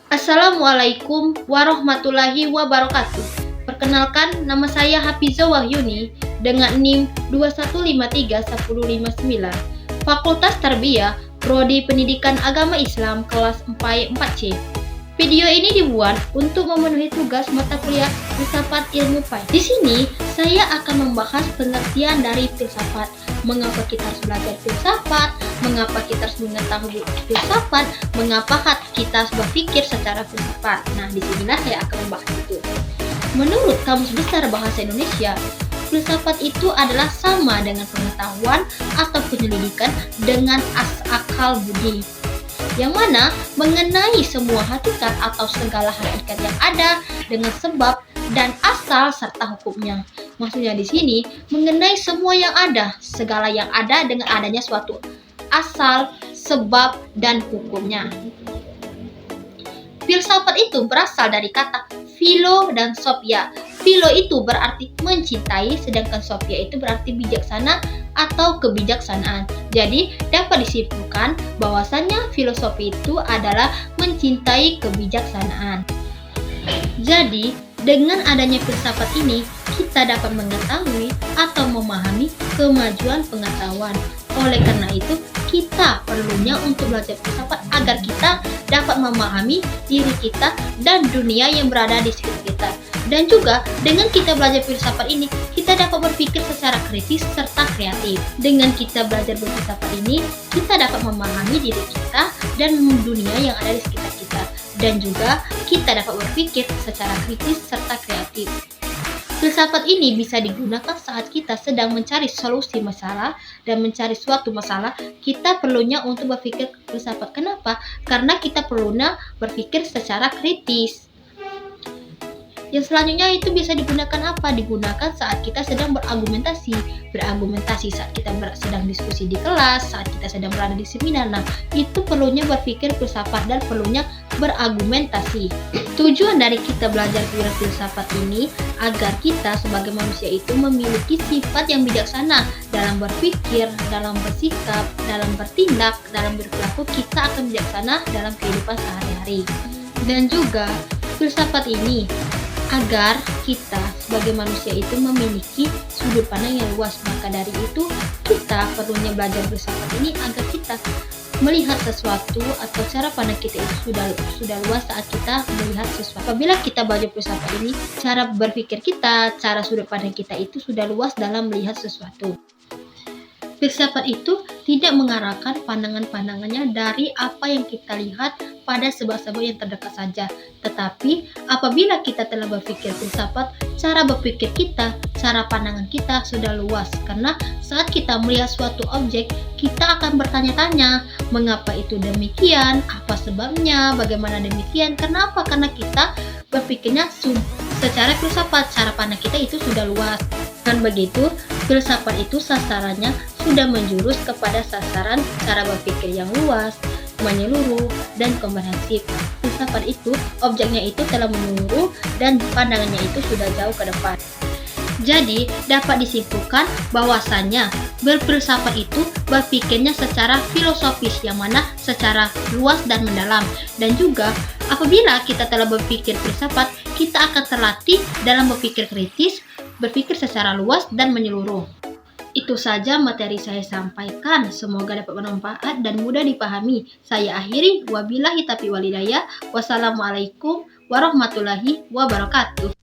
Assalamualaikum warahmatullahi wabarakatuh. Perkenalkan, nama saya Hafiza Wahyuni dengan NIM 2153159, Fakultas Tarbiyah, Prodi Pendidikan Agama Islam kelas 4C. Video ini dibuat untuk memenuhi tugas mata kuliah Filsafat Ilmu Pai. Di sini saya akan membahas pengertian dari filsafat, mengapa kita harus belajar filsafat, mengapa kita harus mengetahui filsafat, mengapa kita harus berpikir secara filsafat. Nah, disinilah saya akan membahas itu. Menurut Kamus Besar Bahasa Indonesia, filsafat itu adalah sama dengan pengetahuan atau penyelidikan dengan akal budi, yang mana mengenai semua hakikat atau segala hakikat yang ada dengan sebab dan asal serta hukumnya. Maksudnya di sini mengenai semua yang ada, segala yang ada dengan adanya suatu asal, sebab, dan hukumnya. Filsafat itu berasal dari kata philo dan sophia. Philo itu berarti mencintai, sedangkan sophia itu berarti bijaksana atau kebijaksanaan. Jadi dapat disimpulkan bahwasannya filosofi itu adalah mencintai kebijaksanaan. Jadi dengan adanya filsafat ini, kita dapat mengetahui atau memahami kemajuan pengetahuan. Oleh karena itu, kita perlunya untuk belajar filsafat agar kita dapat memahami diri kita dan dunia yang berada di sekitar kita. Dan juga dengan kita belajar filsafat ini, kita dapat berpikir secara kritis serta kreatif. Dengan kita belajar filsafat ini, kita dapat memahami diri kita dan dunia yang ada di sekitar kita. Dan juga kita dapat berpikir secara kritis serta kreatif. Filsafat ini bisa digunakan saat kita sedang mencari solusi masalah dan mencari suatu masalah. Kita perlunya untuk berpikir filsafat. Kenapa? Karena kita perlunya berpikir secara kritis. Yang selanjutnya itu bisa digunakan apa? Digunakan saat kita sedang berargumentasi. Berargumentasi saat kita sedang diskusi di kelas, saat kita sedang berada di seminar. Nah, itu perlunya berpikir filsafat dan perlunya berargumentasi. Tujuan dari kita belajar filsafat ini agar kita sebagai manusia itu memiliki sifat yang bijaksana dalam berpikir, dalam bersikap, dalam bertindak, dalam berperilaku. Kita akan bijaksana dalam kehidupan sehari-hari. Dan juga filsafat ini agar kita sebagai manusia itu memiliki sudut pandang yang luas. Maka dari itu kita perlunya belajar filsafat ini agar kita melihat sesuatu atau cara pandang kita itu sudah luas saat kita melihat sesuatu. Apabila kita belajar filsafat ini, cara berpikir kita, cara sudut pandang kita itu sudah luas dalam melihat sesuatu. Filsafat itu tidak mengarahkan pandangan-pandangannya dari apa yang kita lihat pada sebab-sebab yang terdekat saja. Tetapi apabila kita telah berpikir filsafat, cara berpikir kita, cara pandangan kita sudah luas. Karena saat kita melihat suatu objek, kita akan bertanya-tanya, mengapa itu demikian, apa sebabnya, bagaimana demikian, kenapa? Karena kita berpikirnya secara filsafat, cara pandang kita itu sudah luas. Dan begitu, filsafat itu sasarannya sudah menjurus kepada sasaran cara berpikir yang luas, menyeluruh, dan komprehensif. Filsafat itu, objeknya itu telah menyeluruh dan pandangannya itu sudah jauh ke depan. Jadi, dapat disimpulkan bahwasannya berfilsafat itu berpikirnya secara filosofis, yang mana secara luas dan mendalam. Dan juga, apabila kita telah berpikir filsafat, kita akan terlatih dalam berpikir kritis, berpikir secara luas dan menyeluruh. Itu saja materi saya sampaikan. Semoga dapat bermanfaat dan mudah dipahami. Saya akhiri. Wabillahi taufiq wal hidayah. Wassalamualaikum warahmatullahi wabarakatuh.